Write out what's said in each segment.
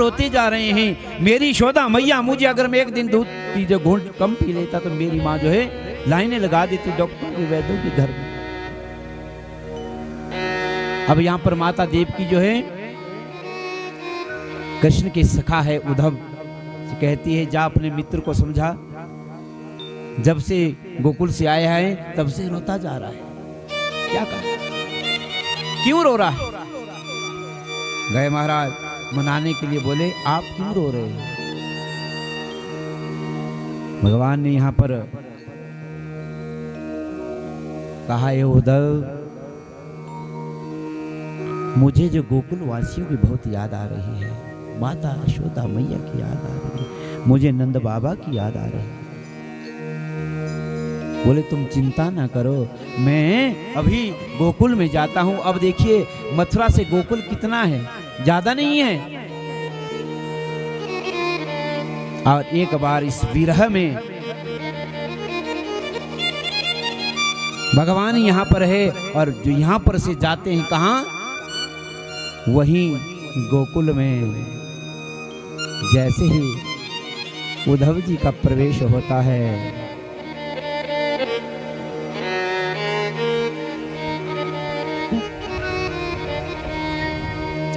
रोते जा रहे हैं। मेरी यशोदा मैया, मुझे अगर मैं एक दिन दूध की जो घूंट कम पी लेता तो मेरी माँ जो है लाइनें लगा देती डॉक्टर के, वैद्यों के घर में। अब यहाँ पर माता देवकी जो है कृष्ण के सखा है उद्धव, कहती है जा अपने मित्र को समझा, जब से गोकुल से आया है तब से रोता जा रहा है, क्या कर, क्यों रो रहा है? गए महाराज मनाने के लिए, बोले आप क्यों रो रहे हैं? भगवान ने यहां पर कहा है उद्धव, मुझे जो गोकुल वासियों की बहुत याद आ रही है, माता यशोदा मैया की याद आ रही है, मुझे नंद बाबा की याद आ रही है। बोले तुम चिंता ना करो, मैं अभी गोकुल में जाता हूं। अब देखिए मथुरा से गोकुल कितना है, ज्यादा नहीं है। और एक बार इस विरह में भगवान यहां पर है, और जो यहां पर से जाते हैं कहां, वहीं गोकुल में जैसे ही उद्धव जी का प्रवेश होता है,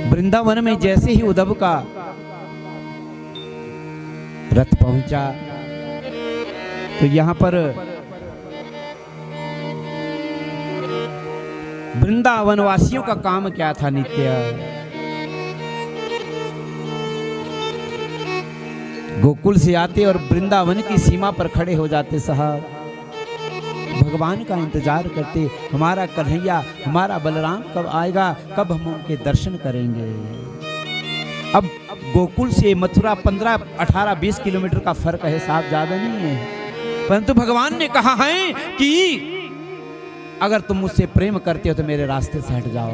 वृंदावन में जैसे ही उद्धव का रथ पहुंचा, तो यहां पर वृंदावन वासियों का काम क्या था? नित्य गोकुल से आते और वृंदावन की सीमा पर खड़े हो जाते, साहब भगवान का इंतजार करते, हमारा कन्हैया, हमारा बलराम कब आएगा, कब हम उनके दर्शन करेंगे। अब गोकुल से मथुरा 15, 18, 20 किलोमीटर का फर्क है साहब, ज्यादा नहीं है। परंतु भगवान ने कहा है कि अगर तुम मुझसे प्रेम करते हो तो मेरे रास्ते से हट जाओ।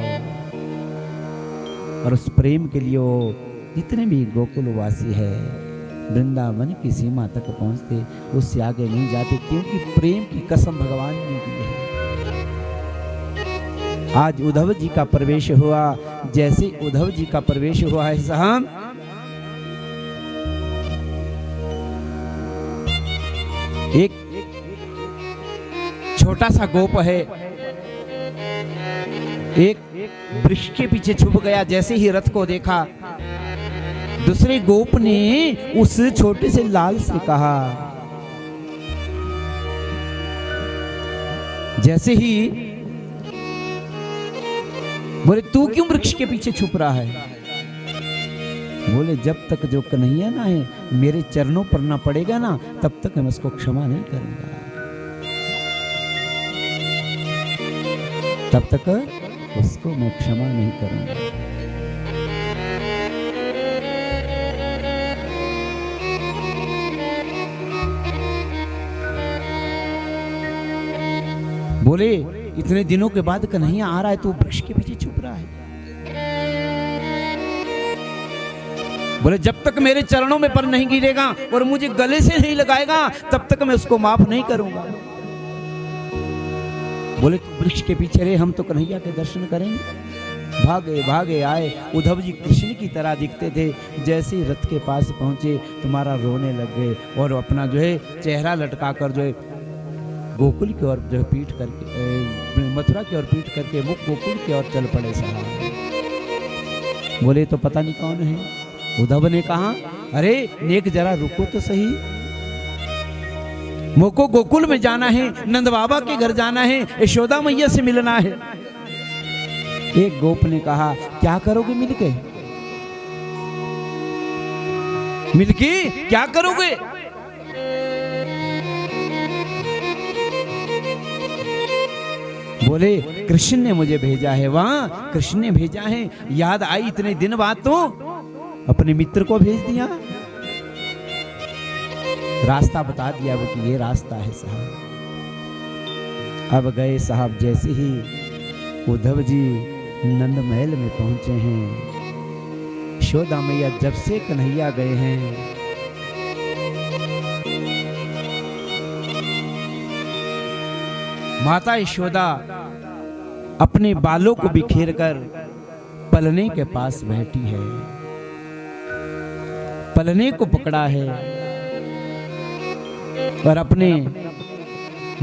और उस प्रेम के लिए वो जितने भी गोकुलवासी है वृंदावन की सीमा तक पहुंचते, उससे आगे नहीं जाते, क्योंकि प्रेम की कसम भगवान ने दी है। आज उद्धव जी का प्रवेश हुआ, जैसे उद्धव जी का प्रवेश हुआ है साहब, एक छोटा सा गोप है, एक वृक्ष के पीछे छुप गया। जैसे ही रथ को देखा, दूसरे गोप ने उस छोटे से लाल से कहा, जैसे ही बोले तू क्यों वृक्ष के पीछे छुप रहा है? बोले जब तक जो कन्हैया ना है मेरे चरणों पर ना पड़ेगा ना, तब तक मैं उसको क्षमा नहीं करूंगा, तब तक उसको मैं क्षमा नहीं करूंगा। बोले इतने दिनों के बाद कन्हैया आ रहा है, तो वृक्ष के पीछे छुप रहा है। बोले जब तक मेरे चरणों में पर नहीं गिरेगा और मुझे गले से नहीं लगाएगा, तब तक मैं उसको माफ नहीं करूंगा। बोले वृक्ष के पीछे रहे, हम तो कन्हैया के दर्शन करेंगे। भागे भागे आए, उद्धव जी कृष्ण की तरह दिखते थे। जैसे ही रथ के पास पहुंचे तुम्हारा रोने लग गए, और अपना जो है चेहरा लटका कर जो है गोकुल की ओर जो है पीठ करके, मथुरा की ओर पीठ करके मुख गोकुल की ओर चल पड़े साहब। बोले तो पता नहीं कौन है। उद्धव ने कहा अरे नेक जरा रुको तो सही, मुझको गोकुल में जाना है, नंद बाबा के घर जाना है, यशोदा मैया से मिलना है। एक गोप ने कहा क्या करोगे मिलके? मिलके क्या करोगे? बोले कृष्ण ने मुझे भेजा है। वहां कृष्ण ने भेजा है, याद आई इतने दिन बाद तो अपने मित्र को भेज दिया, रास्ता बता दिया वो कि ये रास्ता है साहब। अब गए साहब, जैसे ही उद्धव जी नंद महल में पहुंचे हैं, यशोदा मैया जब से कन्हैया गए हैं, माता यशोदा अपने बालों को बिखेर कर पलने के पास बैठी है। पलने को पकड़ा है और अपने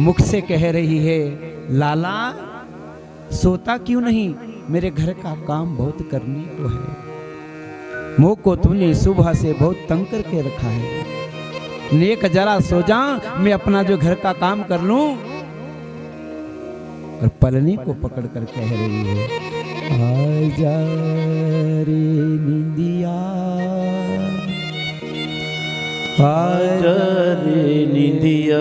मुख से कह रही है, लाला सोता क्यों नहीं, मेरे घर का काम बहुत करने को है। मुँह को तुमने सुबह से बहुत तंग करके रखा है, नेक जरा सो जा, मैं अपना जो घर का काम कर लूं। और पलने को पकड़ कर कह रही है, आजा रे निंदिया, आजा रे निंदिया,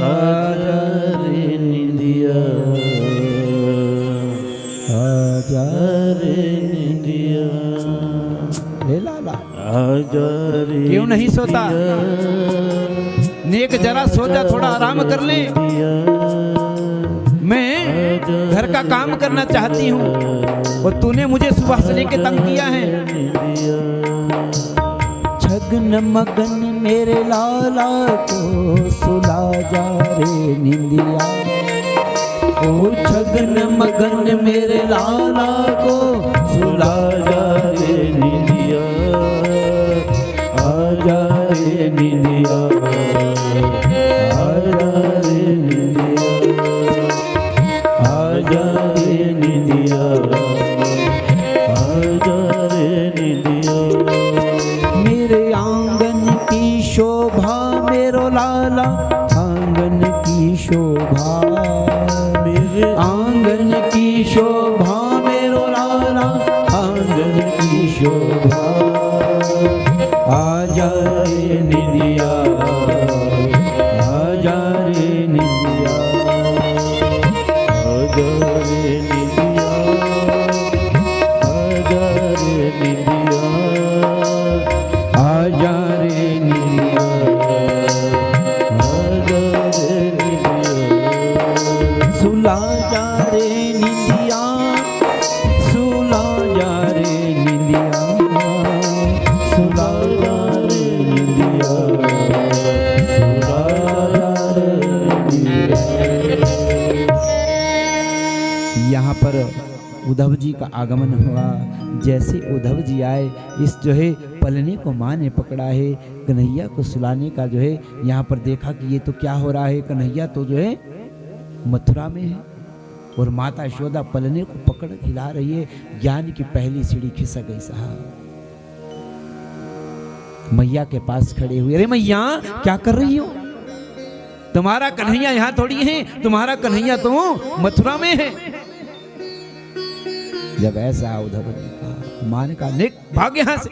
आजा रे निंदिया, आजा रे निंदिया। हे लाला आजा रे, क्यों नहीं सोता? नेक जरा सो जा, थोड़ा आराम कर ले, मैं घर का काम करना चाहती हूँ और तूने मुझे सुबह से लेके तंग किया है। छगन मगन मेरे लाला को सुला जा रे निंदिया, ओ छगन मगन मेरे लाला को सुला जा रे निंदिया, आजा रे निंदिया, आजा रे निंदिया, आजा रे निंदिया, आजा रे निंदिया। मेरे आंगन की शोभा मेरो लाला, आंगन की शोभा, मेरे आंगन की शोभा मेरो लाला, आंगन की शोभा, आजा रे निंदिया, आजा रे निंदिया, आजा रे निंदिया, आजा रे निंदिया, आजा रे निंदिया, आजा रे निंदिया। सुला जा रे निंदिया, सुला जा रे निंदिया, सुला जा रे निंदिया, सुला जा रे निंदिया। यहाँ पर उद्धव जी का आगमन हुआ। जैसे उद्धव जी आए, इस जो है पलने को माँ ने पकड़ा है, कन्हैया को सुलाने का जो है यहाँ पर देखा कि ये तो क्या हो रहा है, कन्हैया तो जो है मथुरा में है और माता यशोदा पलने को पकड़ खिला रही है। ज्ञान की पहली सीढ़ी खिसक गई साहब। मैया के पास खड़े हुए, अरे मैया क्या कर रही हो, तुम्हारा कन्हैया यहाँ थोड़ी है, तुम्हारा कन्हैया तो मथुरा में है। जब ऐसा उद्धव ने कहा, मां ने कहा, निक भाग यहाँ से,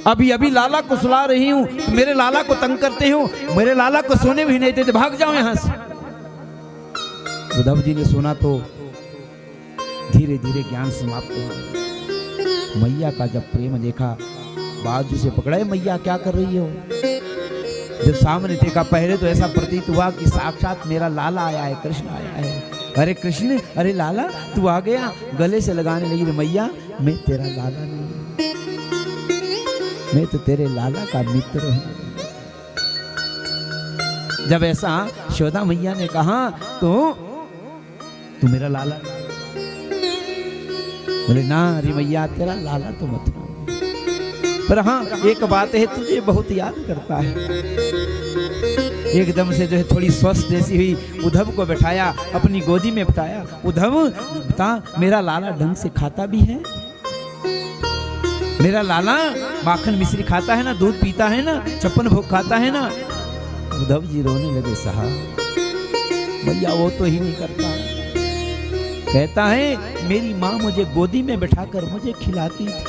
अभी अभी लाला को सुला रही हूँ, मेरे लाला को तंग करते हो, मेरे लाला को सोने भी नहीं देते, भाग जाओ यहाँ से। उद्धव जी ने सुना तो धीरे धीरे ज्ञान समाप्त हुआ। मैया का जब प्रेम देखा, बाजू से पकड़ा, मैया क्या कर रही हो। जब सामने देखा, पहले तो ऐसा प्रतीत हुआ कि साक्षात मेरा लाला आया है, कृष्ण आया है। अरे कृष्ण, अरे लाला तू आ गया, गले से लगाने लगी। मैया मैं तेरा लाला नहीं, मैं तो तेरे लाला का मित्र हूं। जब ऐसा यशोदा मैया ने कहा तो तू मेरा लाला, बोले ना अरे मैया तेरा लाला तो मत, पर हाँ एक बात है, तुझे बहुत याद करता है। एकदम से जो है थोड़ी स्वस्थ जैसी हुई, उद्धव को बैठाया, अपनी गोदी में बिठाया। उद्धव बता, मेरा लाला ढंग से खाता भी है, मेरा लाला माखन मिश्री खाता है ना, दूध पीता है ना, छप्पन भोग खाता है ना। उद्धव जी रोने लगे, साहब भैया वो तो ही नहीं करता। कहता है मेरी माँ मुझे गोदी में बिठाकर मुझे खिलाती थी।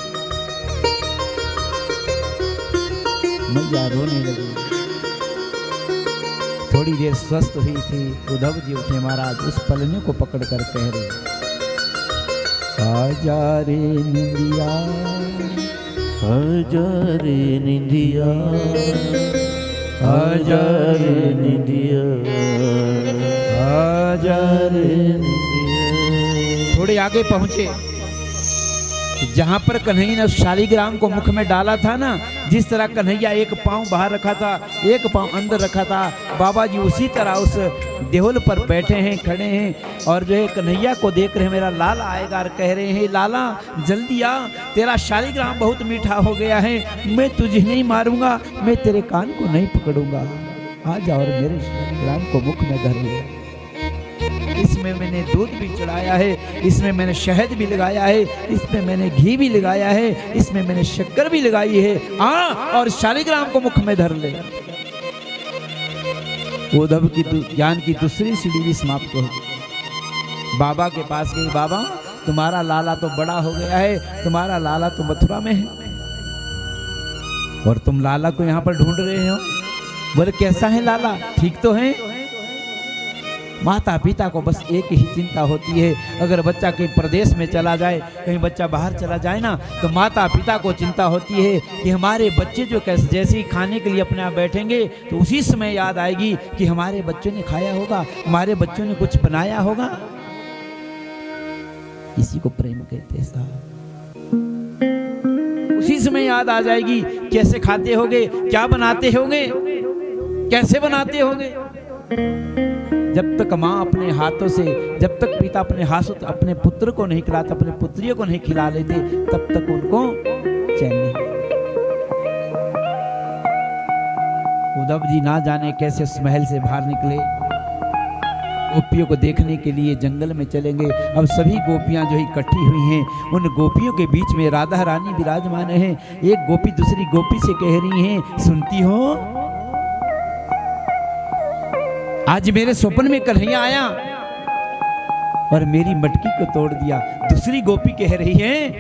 मैया रोने लगी। थोड़ी देर स्वस्थ हुई थी, उद्धव जी उठे महाराज, उस पलने को पकड़ कर कह रहे, आजा रे निंदिया, आजा रे निंदिया, आजा रे निंदिया, आजा रे निंदिया। थोड़े आगे पहुंचे, जहां पर कन्हैया ने उस शालिग्राम को मुख में डाला था ना, जिस तरह कन्हैया एक पांव बाहर रखा था, एक पांव अंदर रखा था, बाबा जी उसी तरह उस देहुल पर बैठे हैं, खड़े हैं, और जो है कन्हैया को देख रहे हैं। मेरा लाला आएगा और कह रहे हैं, लाला जल्दी आ, तेरा शालिग्राम बहुत मीठा हो गया है, मैं तुझे नहीं मारूंगा, मैं तेरे कान को नहीं पकड़ूंगा, आ जा और मेरे शालिग्राम को मुख में धर ले। इसमें मैंने दूध भी चढ़ाया है, इसमें मैंने शहद भी लगाया है, इसमें मैंने घी भी लगाया है, इसमें मैंने शक्कर भी लगाई है, और शालिग्राम को मुख में धर ले। उद्धव की ज्ञान की दूसरी सीढ़ी भी समाप्त हो गई। बाबा के पास गई, बाबा तुम्हारा लाला तो बड़ा हो गया है, तुम्हारा लाला तो मथुरा में है और तुम लाला को यहाँ पर ढूंढ रहे हो। बोले कैसा है लाला, ठीक तो है? माता पिता को बस एक ही चिंता होती है, अगर बच्चा कहीं प्रदेश में चला जाए, कहीं बच्चा बाहर चला जाए ना, तो माता पिता को चिंता होती है कि हमारे बच्चे जो कैसे जैसे ही खाने के लिए अपने आप बैठेंगे तो उसी समय याद आएगी कि हमारे बच्चों ने खाया होगा, हमारे बच्चों ने कुछ बनाया होगा। इसी को प्रेम कहते हैं साहब। उसी समय याद आ जाएगी कैसे खाते होगे, क्या बनाते होगे, कैसे बनाते होगे। जब तक माँ अपने हाथों से, जब तक पिता अपने हाथों से अपने पुत्र को नहीं खिलाते, अपने पुत्रियों को नहीं खिला लेते, तब तक उनको चैन नहीं। उद्धव जी ना जाने कैसे उस महल से बाहर निकले, गोपियों को देखने के लिए जंगल में चलेंगे। अब सभी गोपियां जो इकट्ठी हुई हैं, उन गोपियों के बीच में राधा रानी विराजमान है। एक गोपी दूसरी गोपी से कह रही हैं, सुनती हो आज मेरे स्वप्न में कन्हैया आया और मेरी मटकी को तोड़ दिया। दूसरी गोपी कह रही है,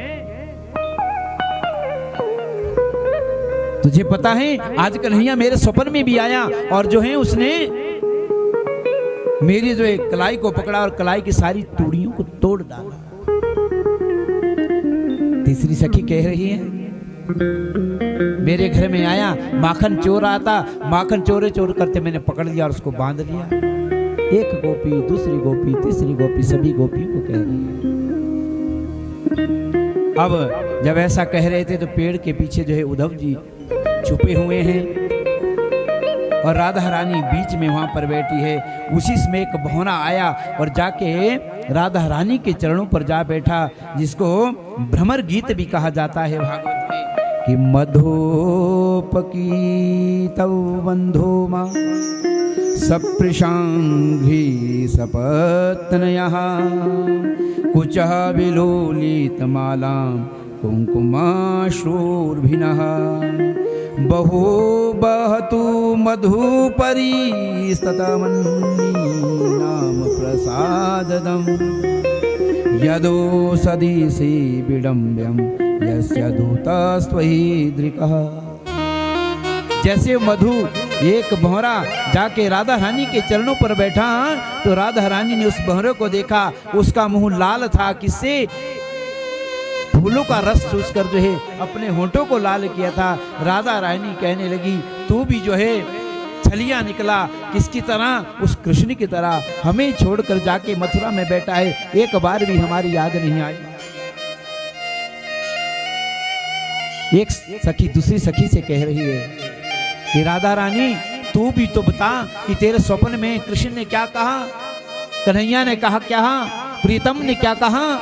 तुझे पता है आज कन्हैया मेरे स्वप्न में भी आया और जो है उसने मेरी जो है कलाई को पकड़ा और कलाई की सारी तूड़ियों को तोड़ डाला। तीसरी सखी कह रही है, मेरे घर में आया, माखन चोर आता, माखन चोरे चोर करते मैंने पकड़ लिया और उसको बांध लिया। एक गोपी, दूसरी गोपी, तीसरी गोपी, सभी गोपियों को कह रही है। अब जब ऐसा कह रहे थे तो पेड़ के पीछे जो है उद्धव जी छुपे हुए हैं और राधा रानी बीच में वहां पर बैठी है। उसी समय एक भौरा आया और जाके राधा रानी के चरणों पर जा बैठा, जिसको भ्रमर गीत भी कहा जाता है भागवत में कि मधोपकीतौ बंधो मा सपृशांघ्रि सपत्नयः कुचः विलोलितमालां कुंकुमाश्रुर्भिनः बहु बहतु मधुपरीस्ततमन्नीनाम प्रसाददम् यदोषधीषि विडम्ब्यं यस्य दूतस्त्वहीदृकः। जैसे मधु एक भौरा जाके राधा रानी के चरणों पर बैठा, तो राधा रानी ने उस भौरे को देखा, उसका मुंह लाल था, किससे? फूलों का रस चूस कर जो है अपने होंठों को लाल किया था। राधा रानी कहने लगी, तू भी जो है छलिया निकला, किसकी तरह? उस कृष्ण की तरह हमें छोड़कर जाके मथुरा में बैठा है, एक बार भी हमारी याद नहीं आई। एक सखी दूसरी सखी से कह रही है कि राधा रानी तू भी तो बता कि तेरे स्वप्न में कृष्ण ने क्या कहा, कन्हैया ने कहा क्या, प्रीतम ने क्या कहा?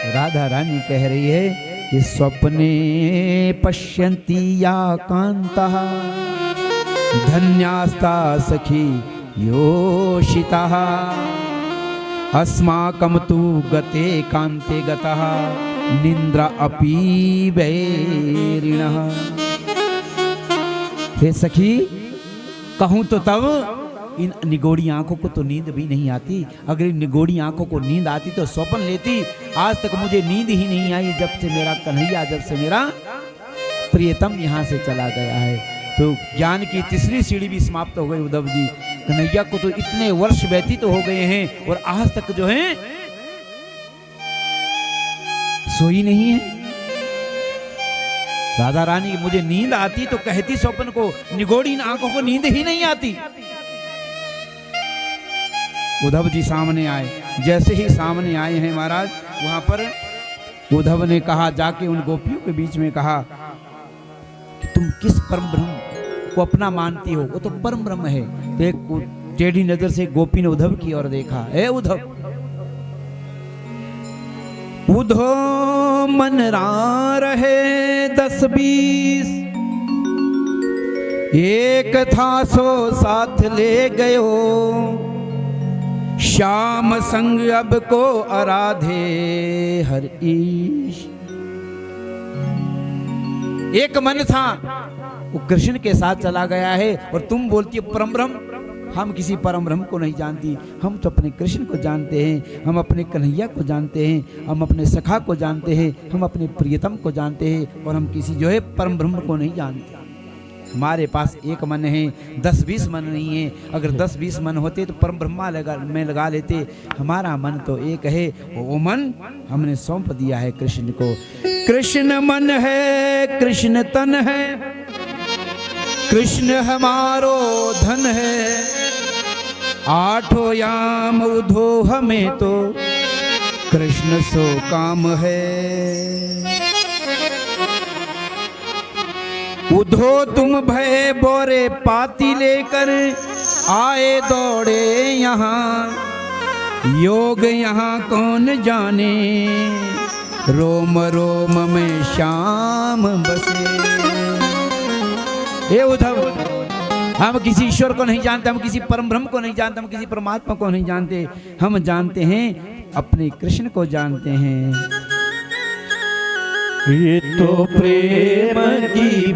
राधा रानी कह रही है कि स्वप्ने पश्यन्ति या कांतः धन्यास्ता सखी योषितः अस्माकं तु गते कांते गतः निन्द्रा अपि वैरिणः। हे सखी, कहूं तो तब इन निगोड़ी आंखों को तो नींद भी नहीं आती। अगर इन निगोड़ी आंखों को नींद आती तो स्वप्न लेती। आज तक मुझे नींद ही नहीं आई जब से मेरा कन्हैया, जब से मेरा प्रियतम यहाँ से चला गया है। तो ज्ञान की तीसरी सीढ़ी भी समाप्त हो गई उद्धव जी। कन्हैया को तो इतने वर्ष व्यतीत हो गए हैं और आज तक जो है सोई नहीं है। राधा रानी मुझे नींद आती तो कहती स्वप्न को, निगोड़ी आंखों को नींद ही नहीं आती। उद्धव जी सामने आए, जैसे ही सामने आए हैं महाराज, वहां पर उद्धव ने कहा, जाके उन गोपियों के बीच में कहा कि तुम किस परम ब्रह्म को अपना मानती हो? वो तो परम ब्रह्म है। तो एक टेढ़ी नजर से गोपी ने उद्धव की ओर देखा। हे उद्धव, उद्धव मन रा रहे 10-20, एक था सो साथ ले गयो, श्याम संग अब को आराधे हर ईश। एक मन था वो कृष्ण के साथ चला गया है, और तुम बोलती हो परम ब्रह्म। हम किसी परम ब्रह्म को नहीं जानती, हम तो अपने कृष्ण को जानते हैं, हम अपने कन्हैया को जानते हैं, हम अपने सखा को जानते हैं, हम अपने प्रियतम को जानते हैं, और हम किसी जो है परम ब्रह्म को नहीं जानते। हमारे पास एक मन है, 10-20 मन नहीं है। अगर 10-20 मन होते तो परम ब्रह्मा में लगा लेते। हमारा मन तो एक है, वो मन हमने सौंप दिया है कृष्ण को। कृष्ण मन है, कृष्ण तन है, कृष्ण हमारो धन है, आठों याम उधो हमें तो कृष्ण सो काम है। उधो तुम भय बोरे पाती लेकर आए दौड़े यहाँ, योग यहाँ कौन जाने, रोम रोम में श्याम बसे। हे उद्धव, हम किसी ईश्वर को नहीं जानते, हम किसी परम ब्रह्म को नहीं जानते, हम किसी परमात्मा को नहीं जानते। हम जानते हैं अपने कृष्ण को जानते हैं। ये तो प्रेम की